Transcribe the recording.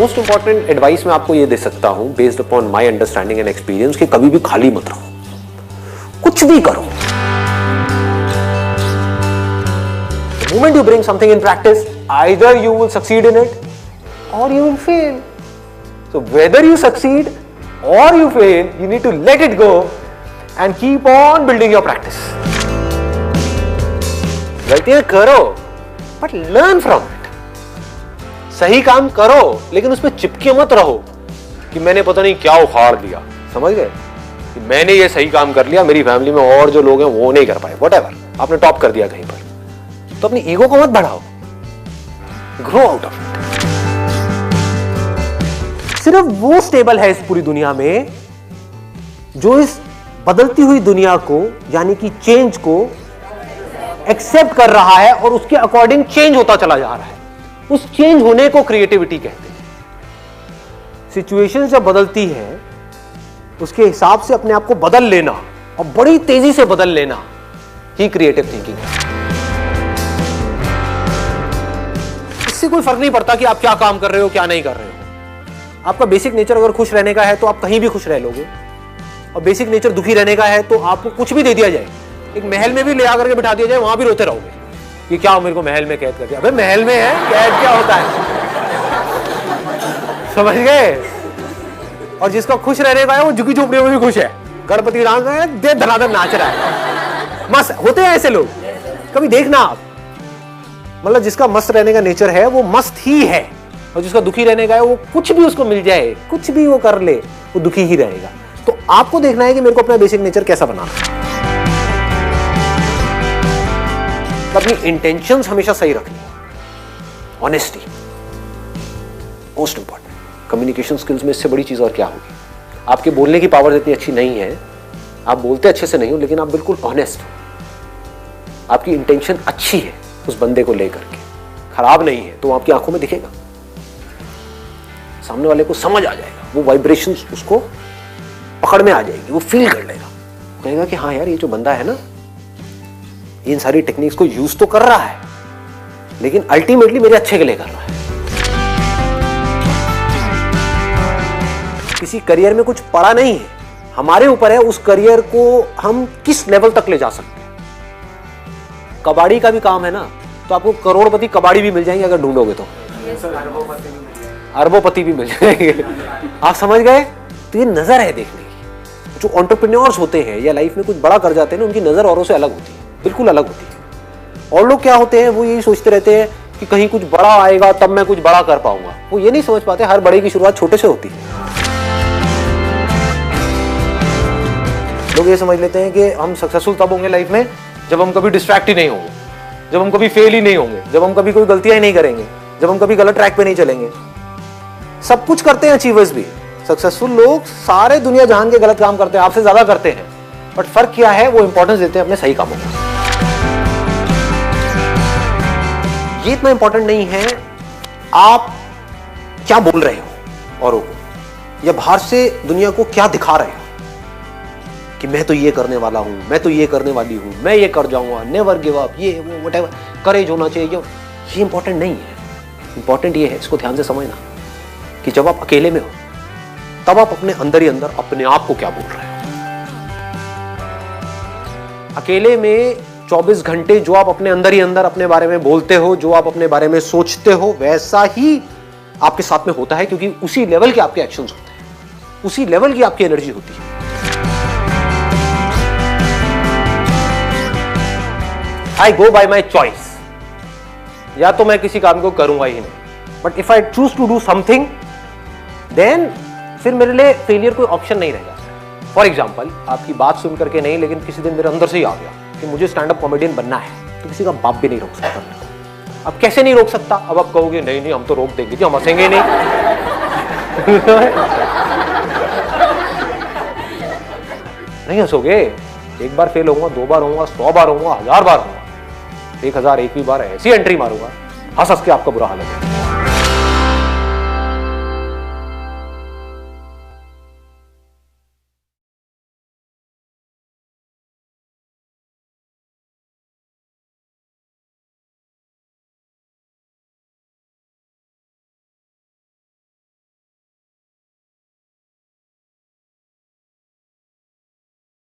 Most important advice मैं आपको ये दे सकता हूं based upon my understanding and experience कि कभी भी खाली मत रहो, कुछ भी करो। The moment you bring something in practice, either you will succeed in it or you will fail. So whether you succeed or you fail, you need to let it go and keep on building your practice. गलतियां करो but learn from it. सही काम करो लेकिन उसमें चिपके मत रहो कि मैंने पता नहीं क्या उखाड़ दिया, समझ गए, कि मैंने ये सही काम कर लिया, मेरी फैमिली में और जो लोग हैं वो नहीं कर पाए, व्हाटएवर, आपने टॉप कर दिया कहीं पर, तो अपनी ईगो को मत बढ़ाओ, ग्रो आउट ऑफ इट। सिर्फ वो स्टेबल है इस पूरी दुनिया में जो इस बदलती हुई दुनिया को यानी कि चेंज को एक्सेप्ट कर रहा है और उसके अकॉर्डिंग चेंज होता चला जा रहा है। उस चेंज होने को क्रिएटिविटी कहते हैं। सिचुएशन जब बदलती है उसके हिसाब से अपने आप को बदल लेना और बड़ी तेजी से बदल लेना ही क्रिएटिव थिंकिंग है। इससे कोई फर्क नहीं पड़ता कि आप क्या काम कर रहे हो क्या नहीं कर रहे हो। आपका बेसिक नेचर अगर खुश रहने का है तो आप कहीं भी खुश रह लोगे, और बेसिक नेचर दुखी रहने का है तो आपको कुछ भी दे दिया जाए, एक महल में भी ले आकर के बिठा दिया जाए, वहां भी रोते रहोगे कि क्या मेरे को महल में कैद कर दिया। अबे महल में है, कैद क्या होता है, समझ गए। और जिसका खुश रहने का है वो झुकी झोपड़ियों में भी खुश है, गणपति डांस है, दे धनाधन नाच रहा है, मस्त होते हैं ऐसे लोग, कभी देखना आप। मतलब जिसका मस्त रहने का नेचर है वो मस्त ही है, और जिसका दुखी रहने का है वो कुछ भी उसको मिल जाए, कुछ भी वो कर ले, वो दुखी ही रहेगा। तो आपको देखना है कि मेरे को अपना बेसिक नेचर कैसा बनाना है। अपनी इंटेंशंस हमेशा सही रखनी, honesty most important. Communication skills में इससे बड़ी चीज और क्या होगी। आपके बोलने की पावर इतनी अच्छी नहीं है, आप बोलते अच्छे से नहीं हो, लेकिन आप बिल्कुल ऑनेस्ट हो, आपकी इंटेंशन अच्छी है उस बंदे को लेकर के, खराब नहीं है, तो आपकी आंखों में दिखेगा, सामने वाले को समझ आ जाएगा, वो वाइब्रेशंस उसको पकड़ में आ जाएगी, वो फील कर लेगा, कहेगा कि हाँ यार ये जो बंदा है ना इन सारी टेक्निक्स को यूज तो कर रहा है लेकिन अल्टीमेटली मेरे अच्छे के लिए कर रहा है। किसी करियर में कुछ पड़ा नहीं है, हमारे ऊपर है उस करियर को हम किस लेवल तक ले जा सकते हैं। कबाड़ी का भी काम है ना, तो आपको करोड़पति कबाड़ी भी मिल जाएंगे अगर ढूंढोगे तो, अरबोपति भी मिल जाएंगे, आप समझ गए। तो ये नजर है देखने की। जो एंटरप्रेन्योर्स होते हैं या लाइफ में कुछ बड़ा कर जाते हैं ना, उनकी नजर औरों से अलग होती है, बिल्कुल अलग होती है। और लोग क्या होते हैं, वो यही सोचते रहते हैं कि कहीं कुछ बड़ा आएगा तब मैं कुछ बड़ा कर पाऊंगा। वो ये नहीं समझ पाते हर बड़े की शुरुआत छोटे से होती है। लोग ये समझ लेते हैं कि हम सक्सेसफुल तब होंगे लाइफ में जब हम कभी डिस्ट्रैक्ट ही नहीं होंगे, जब हम कभी फेल ही नहीं होंगे, जब हम कभी कोई गलतियां ही नहीं करेंगे, जब हम कभी गलत ट्रैक पे नहीं चलेंगे। सब कुछ करते हैं अचीवर्स भी, सक्सेसफुल लोग सारे दुनिया जहान के गलत काम करते हैं, आपसे ज्यादा करते हैं, बट फर्क क्या है, वो इंपॉर्टेंस देते हैं अपने सही कामों को। ये इतना इंपॉर्टेंट नहीं है आप क्या बोल रहे हो औरों को, या बाहर से दुनिया को क्या दिखा रहे हो कि मैं तो ये करने वाला हूं, मैं तो ये करने वाली हूं, मैं ये कर जाऊंगा, नेवर गिव अप, ये वो व्हाटएवर, करेज होना चाहिए। ये इंपॉर्टेंट नहीं है। इंपॉर्टेंट ये है, इसको ध्यान से समझना, कि जब आप अकेले में हो तब आप अपने अंदर ही अंदर अपने आप को क्या बोल रहे हो। अकेले में 24 घंटे जो आप अपने अंदर ही अंदर अपने बारे में बोलते हो, जो आप अपने बारे में सोचते हो, वैसा ही आपके साथ में होता है, क्योंकि उसी लेवल के आपके एक्शंस होते हैं, उसी लेवल की आपकी एनर्जी होती है। आई गो बाय माई चॉइस, या तो मैं किसी काम को करूंगा ही नहीं, but if I choose to do something then फिर मेरे लिए फेलियर कोई ऑप्शन नहीं रहेगा। फॉर एग्जाम्पल, आपकी बात सुन करके नहीं, लेकिन किसी दिन मेरे अंदर से ही आ गया कि मुझे स्टैंड अप कॉमेडियन बनना है, तो किसी का बाप भी नहीं रोक सकता। अब कैसे नहीं रोक सकता, अब आप कहोगे नहीं नहीं हम तो रोक देंगे जी, हम हंसेंगे नहीं। नहीं हंसोगे, एक बार फेल होऊंगा, 2 बार होऊंगा, 100 बार होऊंगा, 1000 बार होऊंगा, 1001वीं बार ऐसी एंट्री मारूंगा, हंस हंस के आपका बुरा हाल है।